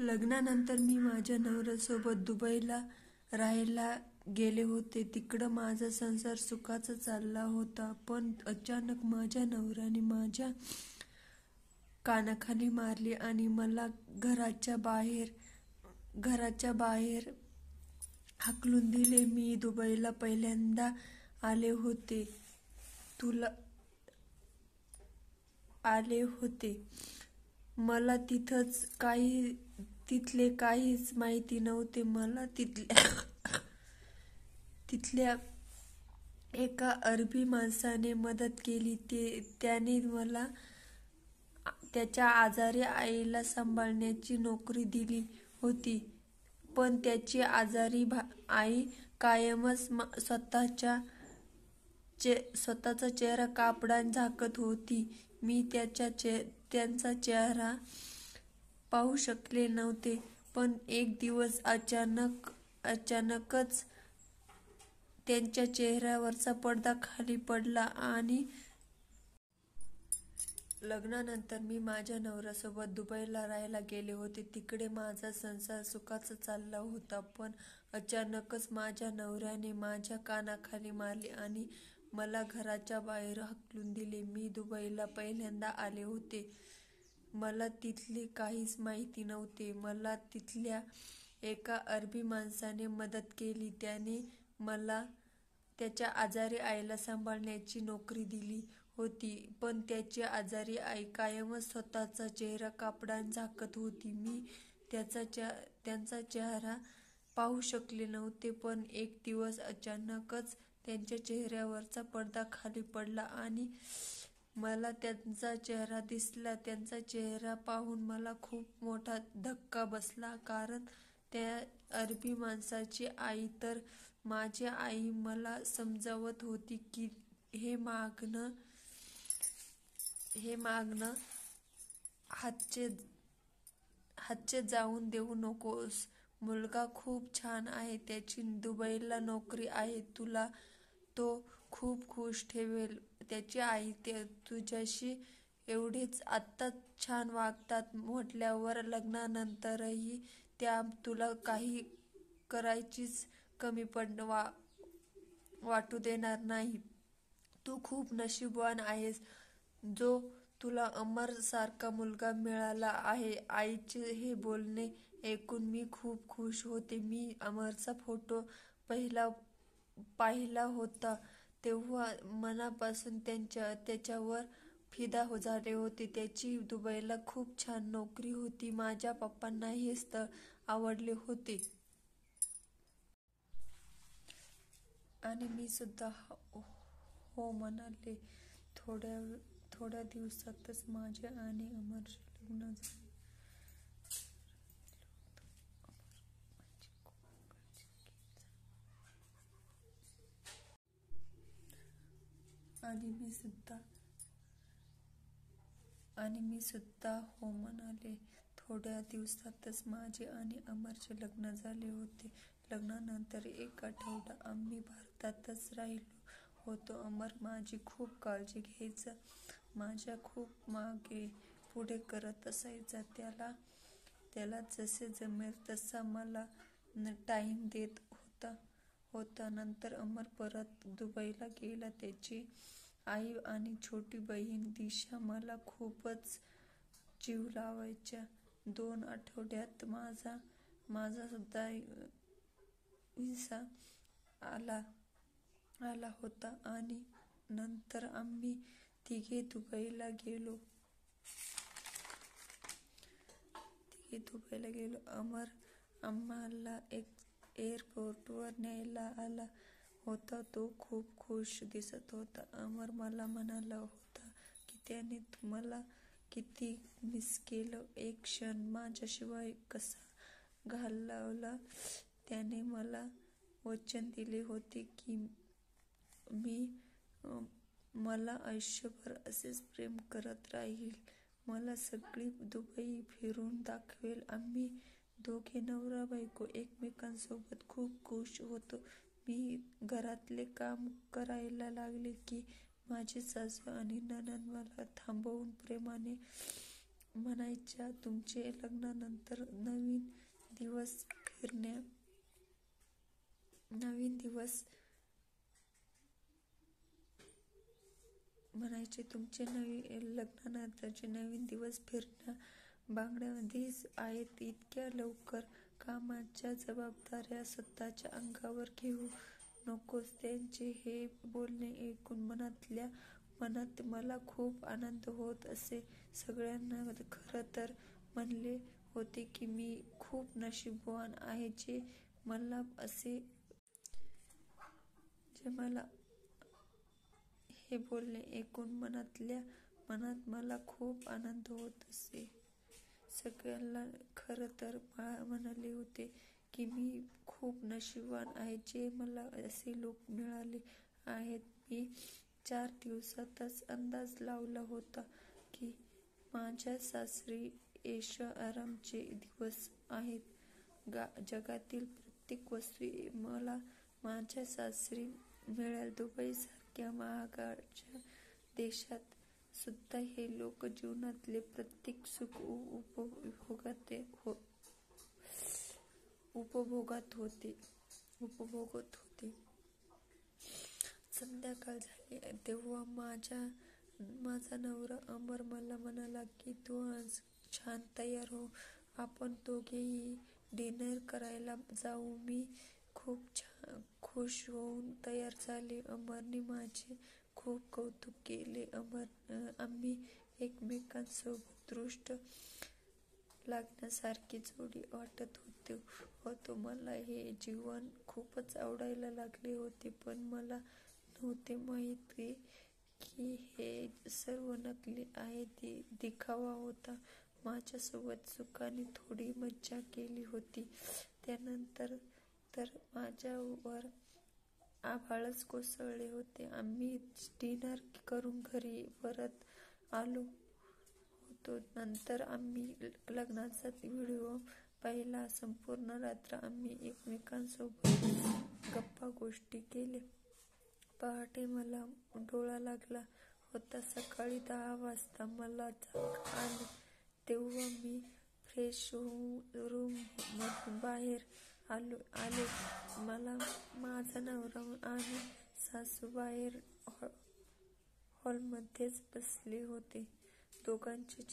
लग्नानंतर मी माझ्या नवऱ्यासोबत दुबईला राहायला गेले होते. तिकडं माझा संसार सुखाचा चालला होता. पण अचानक माझ्या नवऱ्याने माझ्या कानाखाली मारली आणि मला घराच्या बाहेर हाकलून दिले. मी दुबईला पहिल्यांदा आले होते. तुला आले होते. मला तिथले काहीच माहिती नव्हते. मला तिथल्या एका अरबी माणसाने मदत केली. त्याने मला त्याच्या आजारी आईला सांभाळण्याची नोकरी दिली होती. पण त्याची आजारी आई कायमच स्वतःचा चेहरा कापडाने झाकत होती. मी त्यांचा चेहरा पाहू शकले नव्हते. पण एक दिवस अचानकच त्यांच्या चेहऱ्यावरचा पडदा खाली पडला आणि लग्नानंतर मी माझ्या नवऱ्यासोबत दुबईला राहायला गेले होते. तिकडे माझा संसार सुखाचा चालला होता. पण अचानकच माझ्या नवऱ्याने माझ्या कानाखाली मारली आणि मला घराच्या बाहेर हाकलून दिले. मी दुबईला पहिल्यांदा आले होते. मला तिथले काहीच माहिती नव्हते. मला तिथल्या एका अरबी माणसाने मदत केली. त्याने मला त्याच्या आजारी आईला सांभाळण्याची नोकरी दिली होती. पण त्याची आजारी आई कायमच स्वतःचा चेहरा कापडाने झाकत होती. मी त्यांचा चेहरा पाहू शकले नव्हते. पण एक दिवस अचानकच त्यांच्या चेहऱ्यावरचा पडदा खाली पडला आणि मला त्यांचा चेहरा दिसला. त्यांचा चेहरा पाहून मला खूप मोठा धक्का बसला. कारण त्या अरबी माणसाची आई तर माझी आई मला समजावत होती की हे मागणं हातचे जाऊन देऊ नकोस. मुलगा खूप छान आहे. त्याची दुबईला नोकरी आहे. तुला तो खूप खुश ठेवेल. त्याची आई तुझ्याशी एवढेच आत्ताच छान वागतात म्हटल्यावर लग्नानंतरही त्या तुला काही करायचीच कमी वाटू देणार नाही. तू खूप नशीबवान आहेस जो तुला अमर सारखा मुलगा मिळाला आहे. आईचे हे बोलणे ऐकून मी खूप खुश होते. मी अमरचा फोटो पाहिला होता तेव्हा मनापासून त्याच्यावर फिदा झाले होते. त्याची दुबईला खूप छान नोकरी होती. माझ्या पप्पांना हे स्थळ आवडले होते. आणि मी सुद्धा हो म्हणाले. थोड्या दिवसातच माझे आणि अमरचे लग्न झाले. आणि मी सुद्धा हो म्हणाले. थोड्या दिवसातच माझे आणि अमरचे लग्न झाले होते. लग्नानंतर एक आठवडा आम्ही भारतातच राहिलो होतो. अमर माझी खूप काळजी घ्यायचा. माझ्या खूप मागे पुढे करत असायचा. त्याला जसे जमेल तसा मला टाईम देत होता. नंतर अमर परत दुबईला गेला. त्याची आई आणि छोटी बहीण दिशा मला खूपच जीव लावायच्या. 2 आठवड्यात माझा सुद्धा व्हिसा आला होता आणि नंतर आम्ही तिघे दुबईला गेलो. अमर आम्हाला एअरपोर्टवर न्यायला आला होता. तो खूप खुश दिसत होता. अमर मला म्हणाला होता की त्याने तुम्हाला किती मिस केलं. एक क्षण माझ्याशिवाय कसा घालवला. त्याने मला वचन दिले होते की मला आयुष्यभर असेच प्रेम करत राहील. मला सगळी दुबई फिरून दाखवेल. आम्ही दोघे नवरा बायको एकमेकांसोबत खूप खुश होतो. मी घरातले काम करायला लागले की माझी सासू आणि नणंद मला थांबवून प्रेमाने म्हणायच्या, तुमचे लग्नानंतर नवीन दिवस लग्नानंतरचे नवीन दिवस फिरण्या बागड्यामध्येच आहेत. इतक्या लवकर कामाच्या जबाबदाऱ्या स्वतःच्या अंगावर घेऊ नकोस. त्यांचे हे बोलणे ऐकून मनातल्या मनात मला खूप आनंद होत असे. सगळ्यांना खरं तर म्हणले होते की मी खूप नशीबवान आहे जे मला हे बोलणे ऐकून मनातल्या मनात मला खूप आनंद होत असे. सगळ्यांना खरं तर म्हणाले होते की मी खूप नशीबवान आहे जे मला असे लोक मिळाले आहेत. मी 4 दिवसातच अंदाज लावला होता की माझ्या सासरी ऐशोआरामाचे दिवस आहेत. जगातील प्रत्येक वस्तू मला माझ्या सासरी मिळेल. दुबईसारख्या महागाच्या देशात सुद्धा हे लोक जीवनातले प्रत्येक सुख उपभोगत होते. संध्याकाळ झाली तेव्हा माझा नवरा अमर मला म्हणाला की तू आज छान तयार हो, आपण दोघेही डिनर करायला जाऊ. मी खूप खुश होऊन तयार झाले. अमरने माझे खूप कौतुक केले. आम्ही एकमेकांसोबत दृष्ट लागण्यासारखी जोडी वाटत होतो. मला हे जीवन खूपच आवडायला लागले होते, पण मला नव्हते माहिती की हे सर्व नकली आहे, दिखावा होता. माझ्यासोबत सुखाने थोडी मज्जा केली होती. त्यानंतर तर माझ्यावर आभाळच कोसळले होते. आम्ही डिनर करून घरी परत आलो होतो. नंतर आम्ही लग्नाचा व्हिडिओ पाहिला. संपूर्ण रात्र आम्ही एकमेकांसोबत गप्पा गोष्टी केल्या. पहाटे मला डोळा लागला होता. सकाळी 10 वाजता मला जाग आली. तेव्हा मी फ्रेश होऊन रूम मधून बाहेर आले. माझा नवरा आणि सासू बाहेर हॉलमध्येच बसले होते. दोघांचे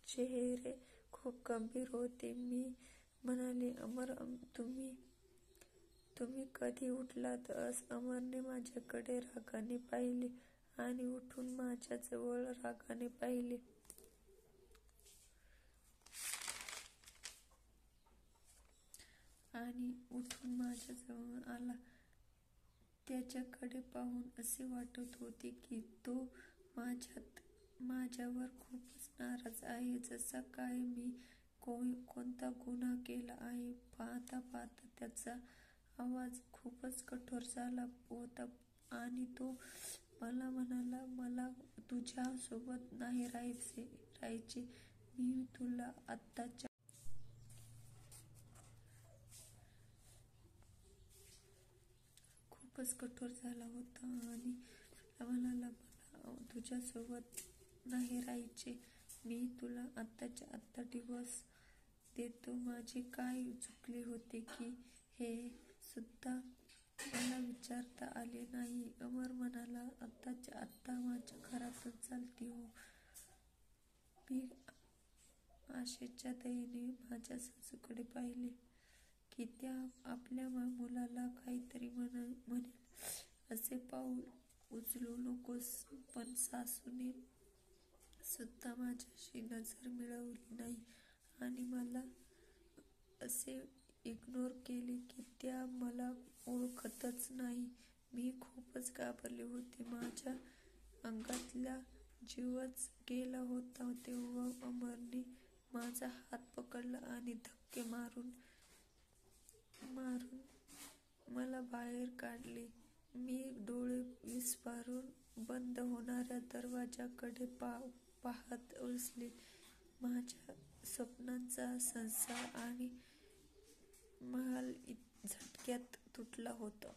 चेहरे खूप गंभीर होते. मी म्हणाले, अमर, तुम्ही कधी उठलात? अमरने माझ्याकडे रागाने पाहिले आणि उठून माझ्या जवळ रागाने पाहिले. आला. त्याच्याकडे पाहून असे वाटत होते की तो माझ्यावर खूपच नाराज आहे, जसा काय मी कोणता गुन्हा केला आहे. पाहता पाहता त्याचा आवाज खूपच कठोर झाला होता आणि तो मला म्हणाला, मला तुझ्या सोबत नाही राहायचे. मी तुला आत्ताच्या खूपच कठोर झाला होता आणि म्हणाला, मला तुझ्यासोबत नाही राहायचे. मी तुला आत्ताच्या आत्ता डिव्होर्स देतो. माझे काय चुकले होते की हे सुद्धा मला विचारता आले नाही. अमर म्हणाला, आत्ताच्या आत्ता माझ्या घरातून चालती हो. मी आशेच्या दयेने माझ्या सासूकडे पाहिले की त्या आपल्या मुलाला काहीतरी म्हणेल. असे पाऊल उचलू नकोस. पण सासूने सुद्धा माझ्याशी नजर मिळवली नाही आणि मला असे इग्नोर केले की त्या मला ओळखतच नाही. मी खूपच घाबरले होते. माझ्या अंगातला जीवच गेला होता. तेव्हा अमरने माझा हात पकडला आणि धक्के मारून मला बाहेर काढले. मी डोळे विस्फारून बंद होणाऱ्या दरवाजाकडे पाहत बसले. माझ्या स्वप्नांचा संसार आणि महाल झटक्यात तुटला होता.